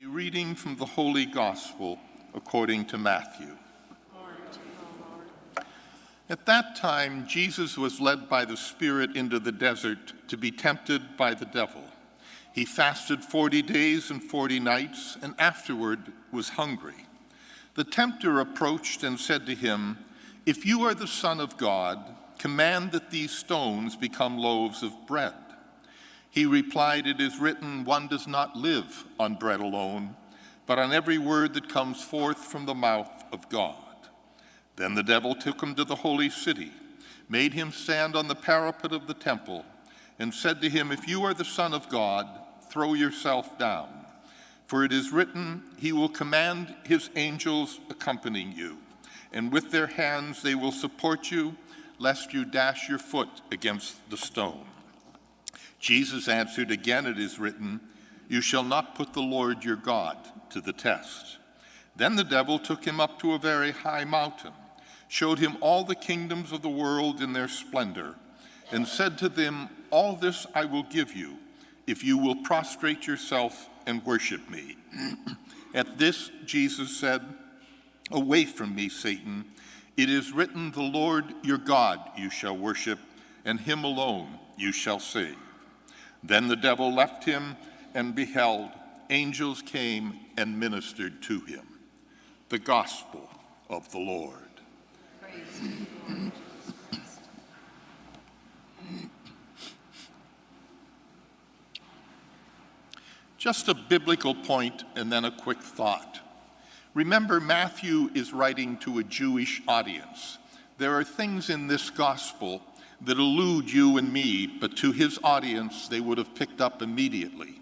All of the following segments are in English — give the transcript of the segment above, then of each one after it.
A reading from the Holy Gospel according to Matthew. At that time, Jesus was led by the Spirit into the desert to be tempted by the devil. He fasted 40 days and 40 nights, and afterward was hungry. The tempter approached and said to him, "If you are the Son of God, command that these stones become loaves of bread." He replied, "It is written, one does not live on bread alone, but on every word that comes forth from the mouth of God." Then the devil took him to the holy city, made him stand on the parapet of the temple, and said to him, "If you are the Son of God, throw yourself down. For it is written, he will command his angels accompanying you, and with their hands they will support you, lest you dash your foot against the stone." Jesus answered, "Again it is written, you shall not put the Lord your God to the test." Then the devil took him up to a very high mountain, showed him all the kingdoms of the world in their splendor, and said to them, "All this I will give you, if you will prostrate yourself and worship me." At this, Jesus said, "Away from me, Satan. It is written, the Lord your God you shall worship, and him alone you shall serve." Then the devil left him, and beheld, angels came and ministered to him. The Gospel of the Lord. Praise you, Lord Jesus Christ. Just a biblical point and then a quick thought. Remember, Matthew is writing to a Jewish audience. There are things in this gospel that elude you and me, but to his audience, they would have picked up immediately.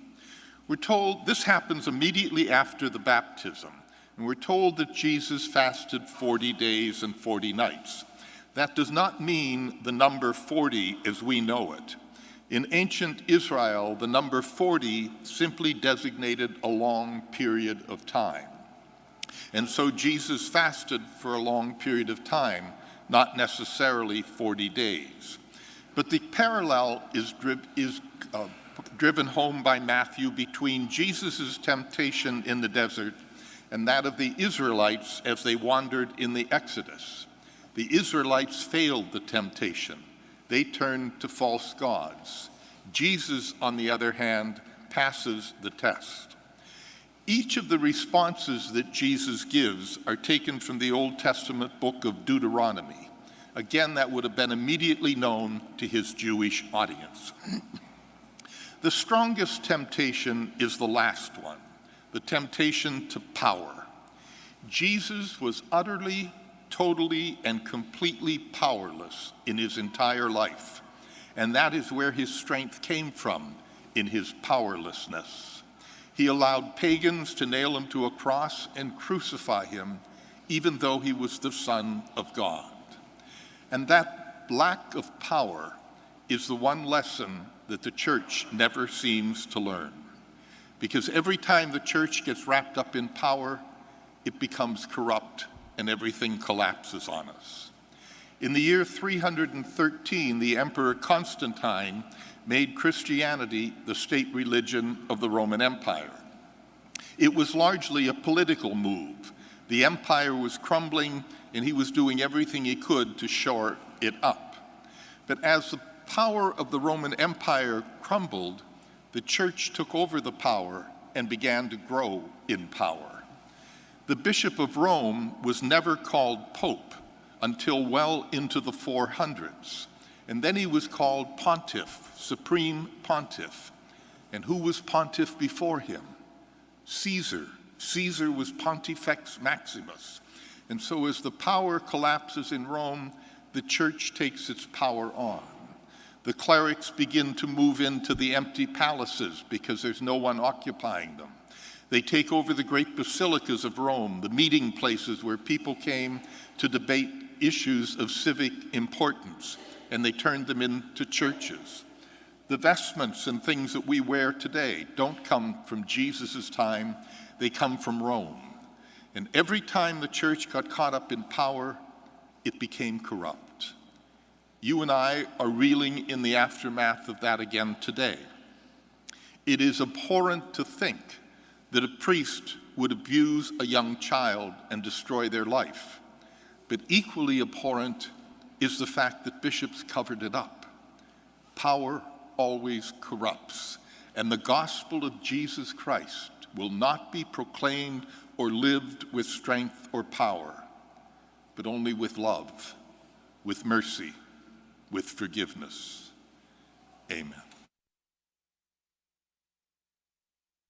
We're told this happens immediately after the baptism, and we're told that Jesus fasted 40 days and 40 nights. That does not mean the number 40 as we know it. In ancient Israel, the number 40 simply designated a long period of time. And so Jesus fasted for a long period of time, not necessarily 40 days. But the parallel is driven home by Matthew between Jesus' temptation in the desert and that of the Israelites as they wandered in the Exodus. The Israelites failed the temptation. They turned to false gods. Jesus, on the other hand, passes the test. Each of the responses that Jesus gives are taken from the Old Testament book of Deuteronomy. Again, that would have been immediately known to his Jewish audience. The strongest temptation is the last one, the temptation to power. Jesus was utterly, totally, and completely powerless in his entire life, and that is where his strength came from, in his powerlessness. He allowed pagans to nail him to a cross and crucify him, even though he was the Son of God. And that lack of power is the one lesson that the church never seems to learn. Because every time the church gets wrapped up in power, it becomes corrupt and everything collapses on us. In the year 313, the Emperor Constantine made Christianity the state religion of the Roman Empire. It was largely a political move. The empire was crumbling, and he was doing everything he could to shore it up. But as the power of the Roman Empire crumbled, the church took over the power and began to grow in power. The Bishop of Rome was never called Pope until well into the 400s. And then he was called Pontiff, Supreme Pontiff. And who was Pontiff before him? Caesar. Caesar was Pontifex Maximus. And so as the power collapses in Rome, the church takes its power on. The clerics begin to move into the empty palaces because there's no one occupying them. They take over the great basilicas of Rome, the meeting places where people came to debate issues of civic importance, and they turned them into churches. The vestments and things that we wear today don't come from Jesus' time, they come from Rome. And every time the church got caught up in power, it became corrupt. You and I are reeling in the aftermath of that again today. It is abhorrent to think that a priest would abuse a young child and destroy their life. But equally abhorrent is the fact that bishops covered it up. Power always corrupts, and the gospel of Jesus Christ will not be proclaimed or lived with strength or power, but only with love, with mercy, with forgiveness. Amen.